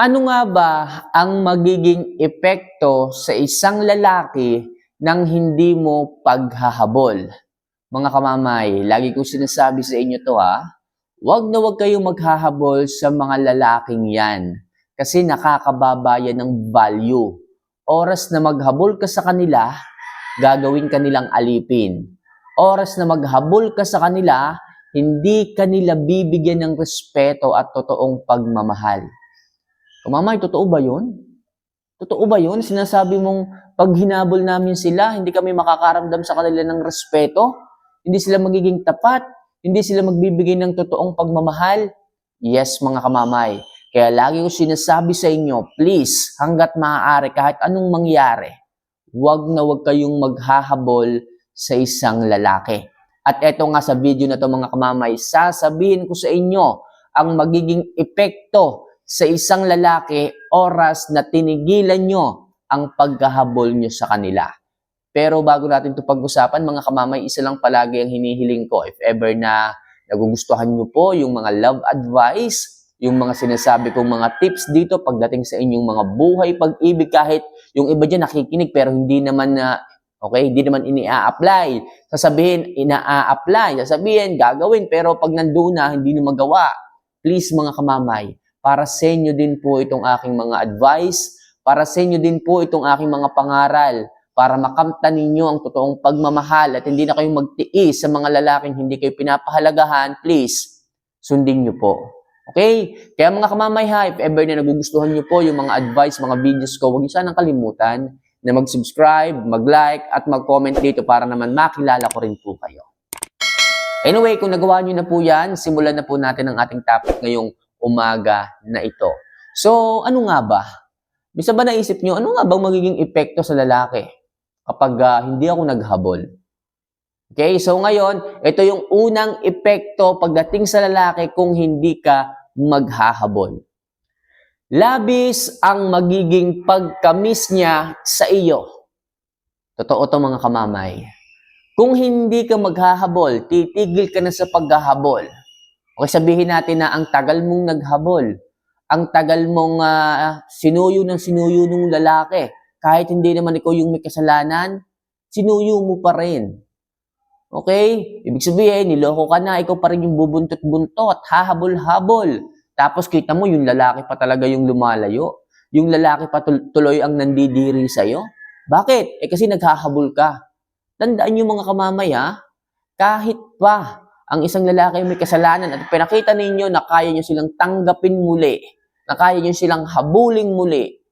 Ano nga ba ang magiging epekto sa isang lalaki ng hindi mo paghahabol? Mga kamamay, lagi kong sinasabi sa inyo to ha, huwag na huwag kayong maghahabol sa mga lalaking yan kasi nakakababa yan ng value. Oras na maghabol ka sa kanila, gagawin ka nilang alipin. Oras na maghabol ka sa kanila, hindi ka nila bibigyan ng respeto at totoong pagmamahal. Kamamay, totoo ba yun? Totoo ba yun? Sinasabi mong pag hinabol namin sila, hindi kami makakaramdam sa kanila ng respeto? Hindi sila magiging tapat? Hindi sila magbibigay ng totoong pagmamahal? Yes, mga kamamay. Kaya lagi ko sinasabi sa inyo, please, hanggat maaari, kahit anong mangyari, huwag na huwag kayong maghahabol sa isang lalaki. At eto nga sa video na to mga kamamay, sasabihin ko sa inyo ang magiging epekto sa isang lalaki oras na tinigilan nyo ang pagkahabol nyo sa kanila. Pero bago natin ito pag-usapan, mga kamamay, isa lang palagi ang hinihiling ko. If ever na nagugustuhan nyo po yung mga love advice, yung mga sinasabi kong mga tips dito pagdating sa inyong mga buhay, pag-ibig, kahit yung iba dyan nakikinig pero hindi naman hindi naman ini-apply. Sasabihin, ina-apply. Sasabihin, gagawin. Pero pag nandoon na, hindi na magawa. Please, mga kamamay, para sa inyo din po itong aking mga advice, para sa inyo din po itong aking mga pangaral, para makamtan ninyo ang totoong pagmamahal at hindi na kayong magtiis sa mga lalaking hindi kayo pinapahalagahan, please, sundin nyo po. Okay? Kaya mga kamamay ha, if ever na nagugustuhan nyo po yung mga advice, mga videos ko, huwag nyo sanang kalimutan na mag-subscribe, mag-like, at mag-comment dito para naman makilala ko rin po kayo. Anyway, kung nagawa nyo na po yan, simulan na po natin ang ating topic ngayong umaga na ito. So, ano nga ba? Bisa ba naisip nyo, ano nga bang magiging epekto sa lalaki kapag hindi ako naghabol? Okay, so ngayon, ito yung unang epekto pagdating sa lalaki kung hindi ka maghahabol. Labis ang magiging pagkamis niya sa iyo. Totoo to mga kamamay. Kung hindi ka maghahabol, titigil ka na sa paghahabol. Okay, sabihin natin na ang tagal mong naghabol, ang tagal mong sinuyo ng lalaki, kahit hindi naman ikaw yung may kasalanan, sinuyo mo pa rin. Okay? Ibig sabihin, niloko ka na, ikaw pa rin yung bubuntot-buntot, hahabol-habol. Tapos kita mo, yung lalaki pa talaga yung lumalayo. Yung lalaki pa tuloy ang nandidiri sa'yo. Bakit? Kasi naghahabol ka. Tandaan nyo mga kamamay ha, kahit pa ang isang lalaki may kasalanan at pinakita ninyo na kaya nyo silang tanggapin muli, na kaya nyo silang habuling muli,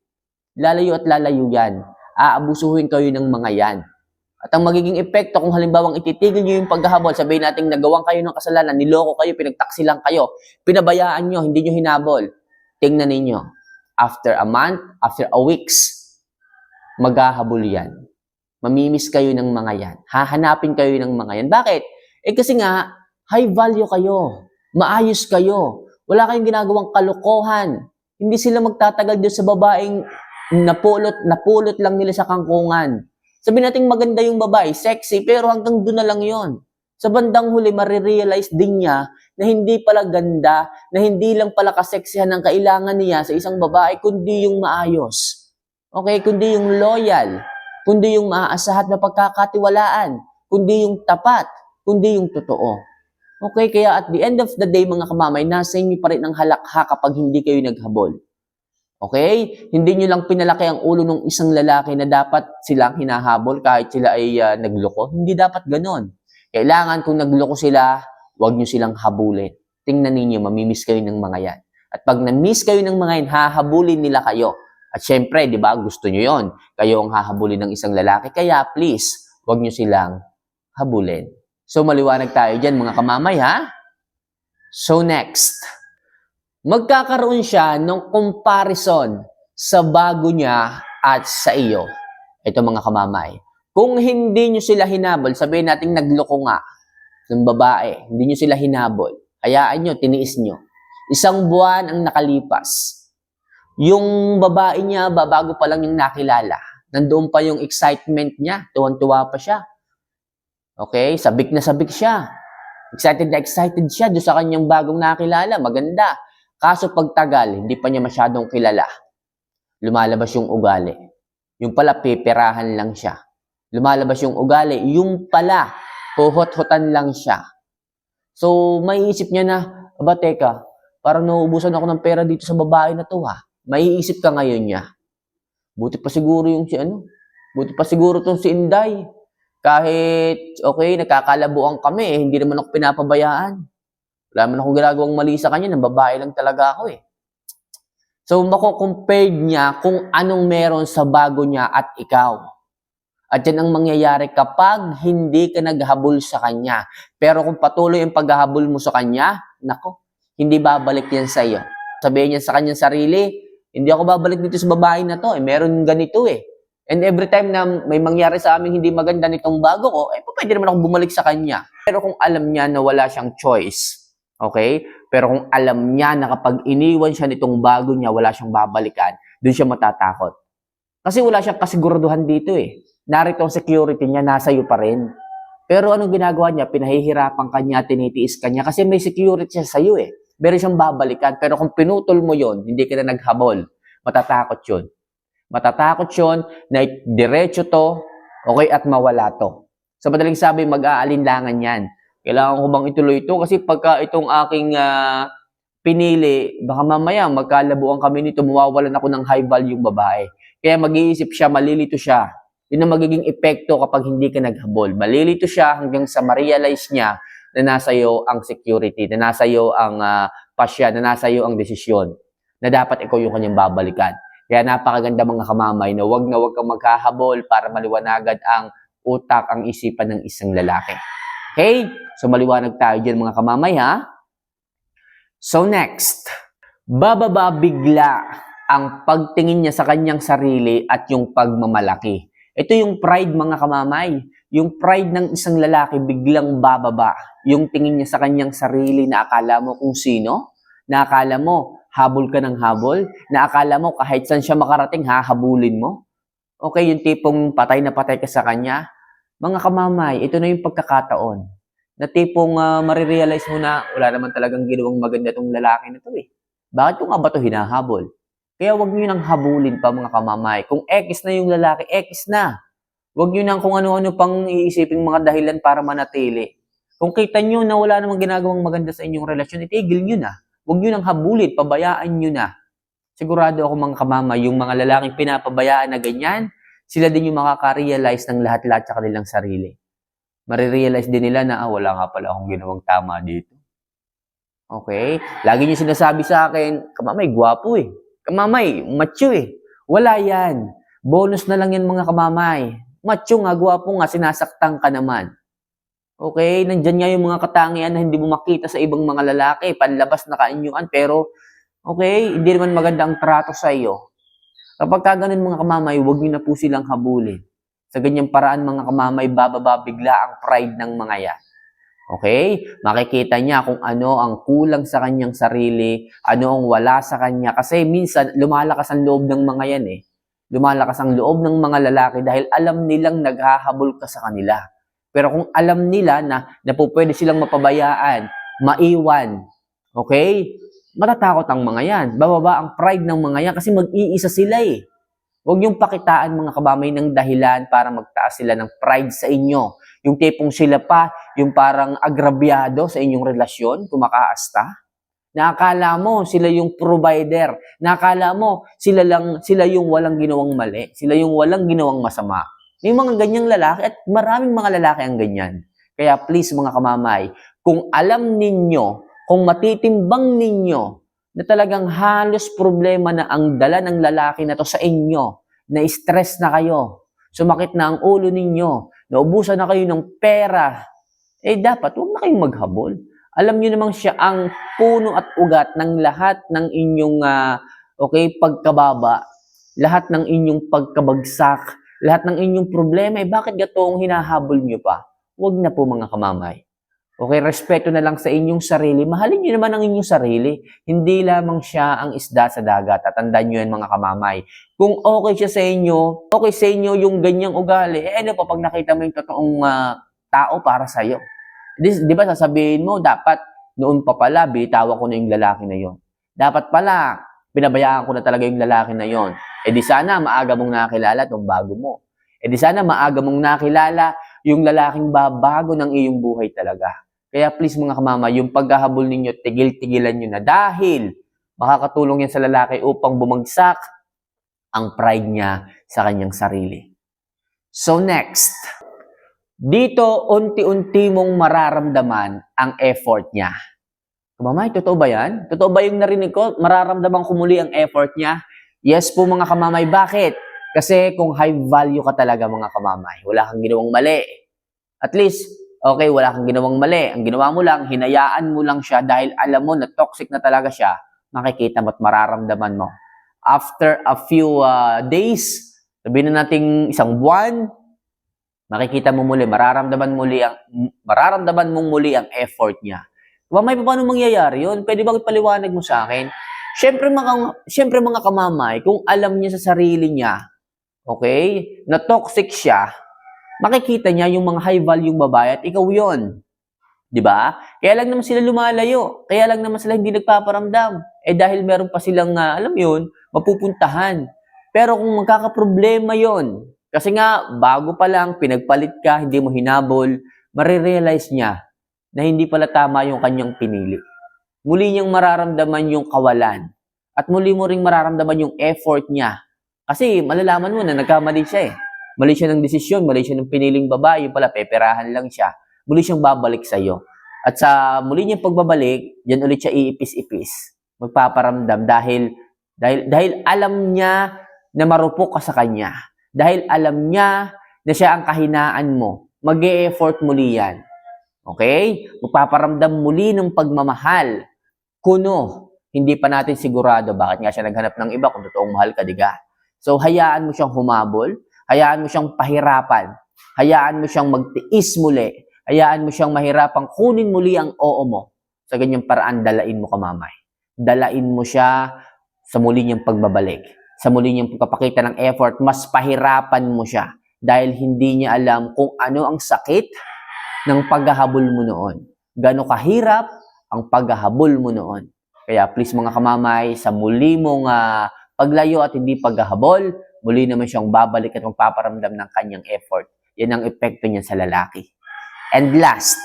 lalayo at lalayo yan. Aabusuhin kayo ng mga yan. At ang magiging epekto kung halimbawang ititigil nyo yung paghahabol, sabihin natin nagawang kayo ng kasalanan, niloko kayo, pinagtaksi lang kayo, pinabayaan nyo, hindi nyo hinabol. Tingnan ninyo, after a month, after a weeks, maghahabol yan. Mamimiss kayo ng mga yan. Hahanapin kayo ng mga yan. Bakit? Kasi nga, high value kayo. Maayos kayo. Wala kayong ginagawang kalokohan. Hindi sila magtatagal doon sa babaeng napulot lang nila sa kangkungan. Sabi natin maganda yung babae, sexy, pero hanggang doon na lang yon. Sa bandang huli, marirealize din niya na hindi pala ganda, na hindi lang pala kaseksihan ang kailangan niya sa isang babae, kundi yung maayos. Okay? Kundi yung loyal. Kundi yung maaasahan na pagkakatiwalaan. Kundi yung tapat. Kundi yung totoo. Okay, kaya at the end of the day, mga kamamay, nasa inyo pa rin ang halakha kapag hindi kayo naghabol. Okay? Hindi nyo lang pinalaki ang ulo ng isang lalaki na dapat silang hinahabol kahit sila ay nagloko. Hindi dapat ganon. Kailangan kung nagloko sila, huwag nyo silang habulin. Tingnan ninyo, mamimiss kayo ng mga yan. At pag na-miss kayo ng mga yan, hahabulin nila kayo. At syempre, di ba, gusto nyo yon. Kayo ang hahabulin ng isang lalaki. Kaya please, huwag nyo silang habulin. So, maliwanag tayo dyan, mga kamamay, ha? So, next. Magkakaroon siya ng comparison sa bago niya at sa iyo. Ito, mga kamamay. Kung hindi nyo sila hinabol, sabihin natin nagloko nga ng babae, hindi nyo sila hinabol, hayaan nyo, tiniis nyo. Isang buwan ang nakalipas. Yung babae niya, bago pa lang yung nakilala. Nandoon pa yung excitement niya, tuwan-tuwa pa siya. Okay? Sabik na sabik siya. Excited na excited siya doon sa kanyang bagong nakilala. Maganda. Kaso pagtagal, hindi pa niya masyadong kilala. Lumalabas yung ugali. Yung pala, peperahan lang siya. Lumalabas yung ugali. Yung pala, huhot-hutan lang siya. So, maiisip niya na, aba teka, parang nauubusan ako ng pera dito sa babae na to ha. Maiisip ka ngayon niya. Buti pa siguro yung si ano. Buti pa siguro tong si Inday. Kahit, okay, nagkakalabuan kami eh, hindi naman ako pinapabayaan. Wala naman akong ginagawang mali sa kanya, ng babae lang talaga ako eh. So, mako-compare niya kung anong meron sa bago niya at ikaw. At yan ang mangyayari kapag hindi ka naghabol sa kanya. Pero kung patuloy ang paghahabol mo sa kanya, nako, hindi babalik yan sa iyo. Sabihin niya sa kanyang sarili, hindi ako babalik dito sa babae na to, eh, meron ganito eh. And every time na may mangyari sa amin hindi maganda nitong bago ko, eh pwede naman ako bumalik sa kanya. Pero kung alam niya na wala siyang choice, okay? Pero kung alam niya na kapag iniwan siya nitong bago niya, wala siyang babalikan, doon siya matatakot. Kasi wala siyang kasiguraduhan dito eh. Narito ang security niya, nasa iyo pa rin. Pero anong ginagawa niya? Pinahihirapan ka niya, tinitiis ka niya kasi may security siya sa iyo eh. Meron siyang babalikan. Pero kung pinutol mo yon, hindi ka na naghabol, matatakot yun. Matatakot yun na diretso to, okay, at mawala to. Sa madaling sabi, mag-aalinlangan yan. Kailangan ko bang ituloy ito? Kasi pagka itong aking pinili, baka mamaya magkalabuan kami nito, mawawalan ako ng high value babae. Kaya mag-iisip siya, malilito siya. Yun ang magiging epekto kapag hindi ka naghabol. Malilito siya hanggang sa ma-realize niya na nasa iyo ang security, na nasa iyo ang pasya, na nasa iyo ang desisyon, na dapat ikaw yung kanyang babalikan. Kaya napakaganda mga kamamay na wag kang maghahabol para maliwanagan ang utak, ang isipan ng isang lalaki. Okay? So maliwanag tayo dyan mga kamamay ha? So next, bababa bigla ang pagtingin niya sa kanyang sarili at yung pagmamalaki. Ito yung pride mga kamamay. Yung pride ng isang lalaki biglang bababa. Yung tingin niya sa kanyang sarili na akala mo kung sino, na akala mo habol ka ng habol, na akala mo kahit saan siya makarating, hahabulin mo. Okay, yung tipong patay na patay ka sa kanya. Mga kamamay, ito na yung pagkakataon. Na tipong marirealize mo na wala naman talagang ginawang maganda itong lalaki na ito eh. Bakit ko nga ba ito hinahabol? Kaya wag niyo nang habulin pa mga kamamay. Kung X na yung lalaki, X na. Wag niyo nang kung ano-ano pang iisiping mga dahilan para manatili. Kung kita niyo na wala namang ginagawang maganda sa inyong relasyon, itigil niyo na. Huwag nyo nang habulin, pabayaan nyo na. Sigurado ako mga kamamay, yung mga lalaking pinapabayaan na ganyan, sila din yung makaka-realize ng lahat-lahat sa kanilang sarili. Marirealize din nila na, wala nga pala akong ginawang tama dito. Okay? Lagi nyo sinasabi sa akin, kamamay, gwapo eh. Kamamay, macho eh. Wala yan. Bonus na lang yan mga kamamay. Macho nga, gwapo nga, sinasaktan ka naman. Okay, nandyan nga yung mga katangian na hindi mo makita sa ibang mga lalaki, panlabas na kainyuan, pero okay, hindi naman maganda ang trato sa iyo. Kapag kaganon mga kamamay, huwag niyo na po silang habulin. Sa ganyang paraan mga kamamay, bababa bigla ang pride ng mga yan. Okay? Makikita niya kung ano ang kulang sa kanyang sarili, ano ang wala sa kanya. Kasi minsan, lumalakas ang loob ng mga yan eh. Lumalakas ang loob ng mga lalaki dahil alam nilang naghahabol ka sa kanila. Pero kung alam nila na po pwede silang mapabayaan, maiwan, okay? Matatakot ang mga yan. Bababa ang pride ng mga yan kasi mag-iisa sila eh. Huwag niyong pakitaan mga kabamay ng dahilan para magtaas sila ng pride sa inyo. Yung tipong sila pa, yung parang agrabyado sa inyong relasyon, kumakaasta. Nakakala mo sila yung provider. Nakakala mo sila yung walang ginawang mali. Sila yung walang ginawang masama. May mga ganyang lalaki at maraming mga lalaki ang ganyan. Kaya please mga kamamay, kung alam ninyo, kung matitimbang ninyo na talagang halos problema na ang dala ng lalaki na to sa inyo, na stress na kayo, sumakit na ang ulo ninyo, naubusan na kayo ng pera, eh dapat huwag na kayong maghabol. Alam niyo namang siya ang puno at ugat ng lahat ng inyong pagkababa, lahat ng inyong pagkabagsak, lahat ng inyong problema, bakit gatong hinahabol nyo pa? Huwag na po mga kamamay. Okay, respeto na lang sa inyong sarili. Mahalin nyo naman ang inyong sarili. Hindi lamang siya ang isda sa dagat. Tatandaan nyo yan mga kamamay. Kung okay siya sa inyo, okay sa inyo yung ganyang ugali, ano pa pag nakita mo yung totoong tao para sa'yo? Di ba sasabihin mo, dapat noon pa pala, bitawa ko na yung lalaki na yon. Dapat pala, pinabayaan ko na talaga yung lalaki na yon. E di sana maaga mong nakilala itong bago mo. E di sana maaga mong nakilala yung lalaking babago ng iyong buhay talaga. Kaya please mga kamama, yung paghahabol ninyo, tigil-tigilan nyo na dahil makakatulong yan sa lalaki upang bumagsak ang pride niya sa kanyang sarili. So next, dito unti-unti mong mararamdaman ang effort niya. Kamamay, totoo ba yan? Totoo ba yung narinig ko? Mararamdaman ko muli ang effort niya? Yes po mga kamamay. Bakit? Kasi kung high value ka talaga mga kamamay, wala kang ginawang mali. At least, okay, wala kang ginawang mali. Ang ginawa mo lang, hinayaan mo lang siya dahil alam mo na toxic na talaga siya, makikita mo at mararamdaman mo. After a few days, sabihin na natin isang buwan, makikita mo muli, mararamdaman mong muli ang effort niya. Kamamay, paano mangyayari yun? Pwede bang ipaliwanag mo sa akin? Siyempre mga kamamay, kung alam niya sa sarili niya, okay, na toxic siya, makikita niya yung mga high value babae at ikaw yon. Diba? Kaya lang naman sila lumalayo. Kaya lang naman sila hindi nagpaparamdam. Eh dahil meron pa silang, alam yun, mapupuntahan. Pero kung magkakaproblema yon, kasi nga, bago pa lang, pinagpalit ka, hindi mo hinabol, marirealize niya na hindi pala tama yung kanyang pinili. Muli niyang mararamdaman yung kawalan. At muli mo ring mararamdaman yung effort niya. Kasi malalaman mo na nagkamali siya eh. Mali siya ng desisyon, mali siya ng piniling babae, yung pala peperahan lang siya. Muli siyang babalik sa'yo. At sa muli niyang pagbabalik, diyan ulit siya iipis-ipis. Magpaparamdam dahil alam niya na marupok ka sa kanya. Dahil alam niya na siya ang kahinaan mo. Mag-e-effort muli yan. Okay? Magpaparamdam muli ng pagmamahal. Kuno, hindi pa natin sigurado bakit nga siya naghanap ng iba kung totoong mahal ka, diga? So, hayaan mo siyang humabol. Hayaan mo siyang pahirapan. Hayaan mo siyang magtiis muli. Hayaan mo siyang mahirapang kunin muli ang oo mo. Sa ganyang paraan, dalain mo kamamay. Dalain mo siya sa muli niyang pagbabalik. Sa muli niyang pagpapakita ng effort, mas pahirapan mo siya. Dahil hindi niya alam kung ano ang sakit ng paghahabol mo noon. Gano'ng kahirap ang paghahabol mo noon. Kaya please mga kamamay, sa muli mong paglayo at hindi paghahabol, muli naman siyang babalik at magpaparamdam ng kanyang effort. Yan ang epekto niya sa lalaki. And last,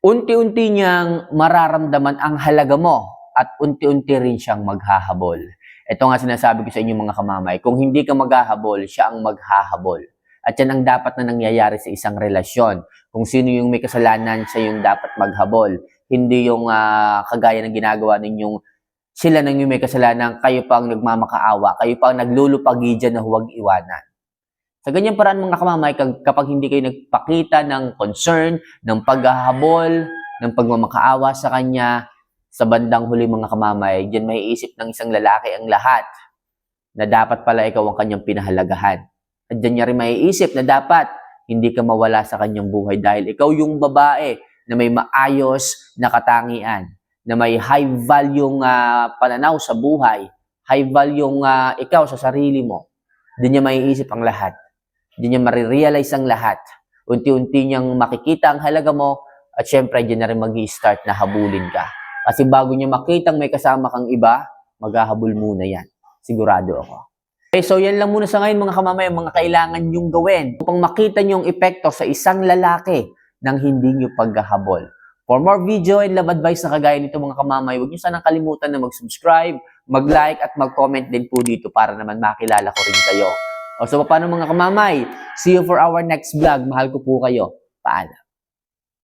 unti-unti niyang mararamdaman ang halaga mo at unti-unti rin siyang maghahabol. Ito nga sinasabi ko sa inyo mga kamamay, kung hindi ka maghahabol, siya ang maghahabol. At yan ang dapat na nangyayari sa isang relasyon. Kung sino yung may kasalanan, siya yung dapat maghabol. Hindi yung kagaya ng ginagawa ninyong sila nang yung may kasalanan, kayo pa ang nagmamakaawa, kayo pa ang naglulupagi dyan na huwag iwanan. Sa ganyang paraan mga kamamay, kapag hindi kayo nagpakita ng concern, ng paghahabol, ng pagmamakaawa sa kanya, sa bandang huli mga kamamay, dyan may isip ng isang lalaki ang lahat na dapat pala ikaw ang kanyang pinahalagahan. At dyan niya rin maiisip na dapat hindi ka mawala sa kanyang buhay dahil ikaw yung babae na may maayos na katangian, na may high value pananaw sa buhay, high value ikaw sa sarili mo. Dyan niya maiisip ang lahat. Dyan niya marirealize ang lahat. Unti-unti niyang makikita ang halaga mo at syempre dyan na rin mag-i-start na habulin ka. Kasi bago niya makitang may kasama kang iba, maghahabol muna yan. Sigurado ako. Okay, so yan lang muna sa ngayon mga kamamay, mga kailangan niyong gawin upang makita niyong epekto sa isang lalaki nang hindi niyo paghahabol. For more video and love advice na kagaya nito mga kamamay, huwag niyo sanang kalimutan na mag-subscribe, mag-like at mag-comment din po dito para naman makilala ko rin kayo. O so paano mga kamamay? See you for our next vlog. Mahal ko po kayo. Paalam.